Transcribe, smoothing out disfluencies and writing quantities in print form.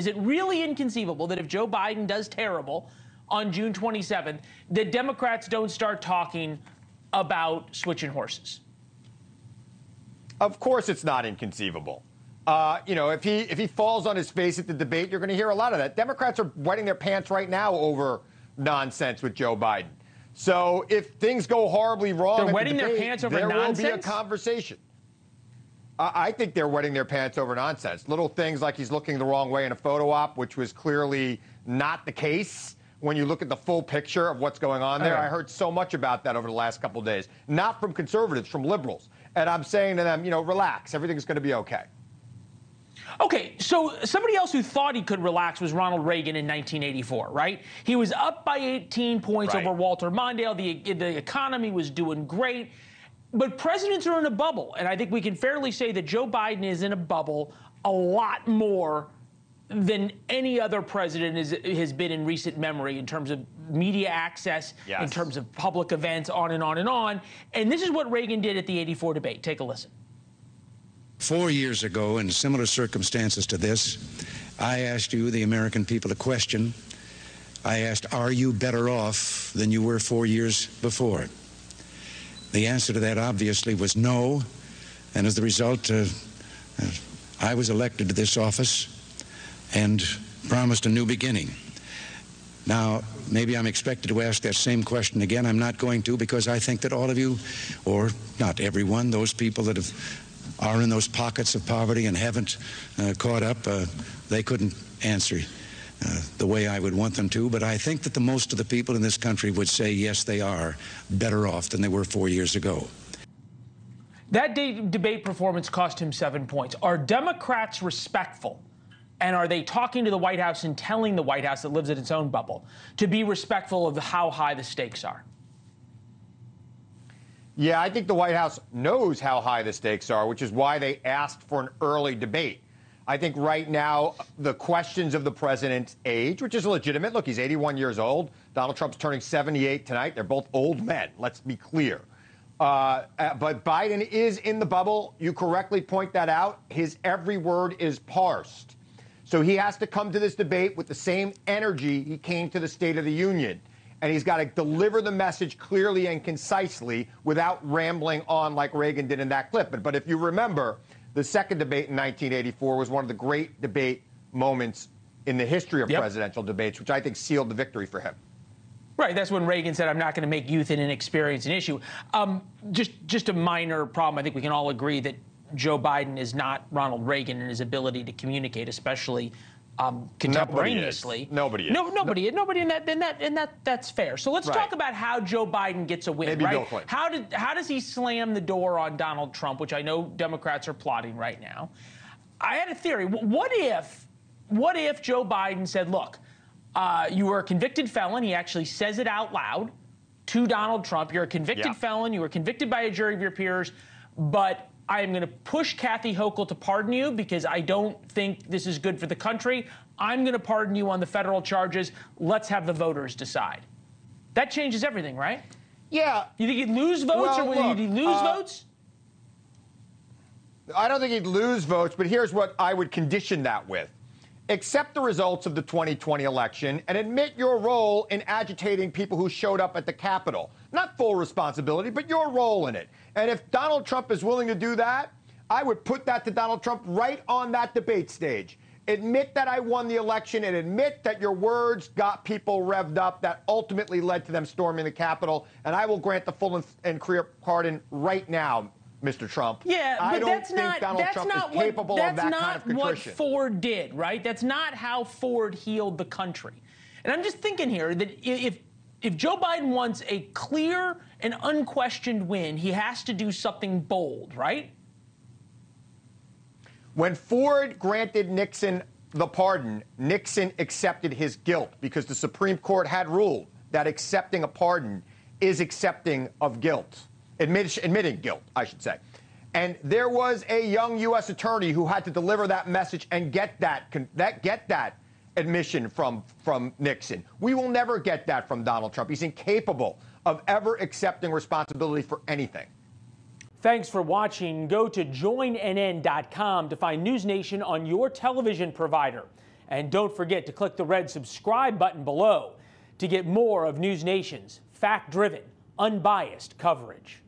Is it really inconceivable that if Joe Biden does terrible on June 27th, that Democrats don't start talking about switching horses? Of course it's not inconceivable. If he falls on his face at the debate, you're going to hear a lot of that. Democrats are wetting their pants right now over nonsense with Joe Biden. So if things go horribly wrong, they're wetting their pants over nonsense? There will be a conversation. I think they're wetting their pants over nonsense. Little things like he's looking the wrong way in a photo op, which was clearly not the case when you look at the full picture of what's going on there. I heard so much about that over the last couple of days, not from conservatives, from liberals. And I'm saying to them, relax. Everything's going to be okay. Okay, so somebody else who thought he could relax was Ronald Reagan in 1984, right? He was up by 18 points over Walter Mondale. The economy was doing great. But presidents are in a bubble, and I think we can fairly say that Joe Biden is in a bubble a lot more than any other president has been in recent memory in terms of media access, in terms of public events, on and on and on. And this is what Reagan did at the '84 debate. Take a listen. 4 years ago, in similar circumstances to this, I asked you, the American people, a question. I asked, are you better off than you were 4 years before? The answer to that obviously was no, and as the result, I was elected to this office and promised a new beginning. Now, maybe I'm expected to ask that same question again. I'm not going to, because I think that all of you, or not everyone, those people that are in those pockets of poverty and haven't caught up, they couldn't answer the way I would want them to, but I think that the most of the people in this country would say, yes, they are better off than they were 4 years ago. That debate performance cost him 7 points. Are Democrats respectful? And are they talking to the White House and telling the White House that lives in its own bubble to be respectful of how high the stakes are? Yeah, I think the White House knows how high the stakes are, which is why they asked for an early debate. I think right now the questions of the president's age, which is legitimate. Look, he's 81 years old. Donald Trump's turning 78 tonight. They're both old men. Let's be clear. But Biden is in the bubble. You correctly point that out. His every word is parsed. So he has to come to this debate with the same energy he came to the State of the Union. And he's got to deliver the message clearly and concisely without rambling on like Reagan did in that clip. But if you remember, the second debate in 1984 was one of the great debate moments in the history of presidential debates, which I think sealed the victory for him. Right. That's when Reagan said, I'm not going to make youth and inexperience an issue. Just a minor problem. I think we can all agree that Joe Biden is not Ronald Reagan in his ability to communicate, especially contemporaneously. Nobody is. Nobody, and that's fair. So let's talk about how Joe Biden gets a win. Maybe right? Bill Clinton. How does he slam the door on Donald Trump, which I know Democrats are plotting right now? I had a theory. What if Joe Biden said, look, you were a convicted felon. He actually says it out loud to Donald Trump. You're a convicted felon. You were convicted by a jury of your peers, but I am going to push Kathy Hochul to pardon you because I don't think this is good for the country. I'm going to pardon you on the federal charges. Let's have the voters decide. That changes everything, right? Yeah. You think he'd lose votes, or would he lose votes? I don't think he'd lose votes, but here's what I would condition that with. Accept the results of the 2020 election and admit your role in agitating people who showed up at the Capitol. Not full responsibility, but your role in it. And if Donald Trump is willing to do that, I would put that to Donald Trump right on that debate stage. Admit that I won the election and admit that your words got people revved up that ultimately led to them storming the Capitol. And I will grant the full and clear pardon right now, Mr. Trump. Yeah, but I don't think Donald Trump is capable of that kind of contrition. That's not what Ford did, right? That's not how Ford healed the country. And I'm just thinking here that if Joe Biden wants a clear and unquestioned win, he has to do something bold, right? When Ford granted Nixon the pardon, Nixon accepted his guilt because the Supreme Court had ruled that accepting a pardon is accepting of guilt. Admitting guilt, I should say. And there was a young U.S. attorney who had to deliver that message and get that admission from Nixon. We will never get that from Donald Trump. He's incapable of ever accepting responsibility for anything. Thanks for watching. Go to joinnn.com to find NewsNation on your television provider. And don't forget to click the red subscribe button below to get more of NewsNation's fact-driven, unbiased coverage.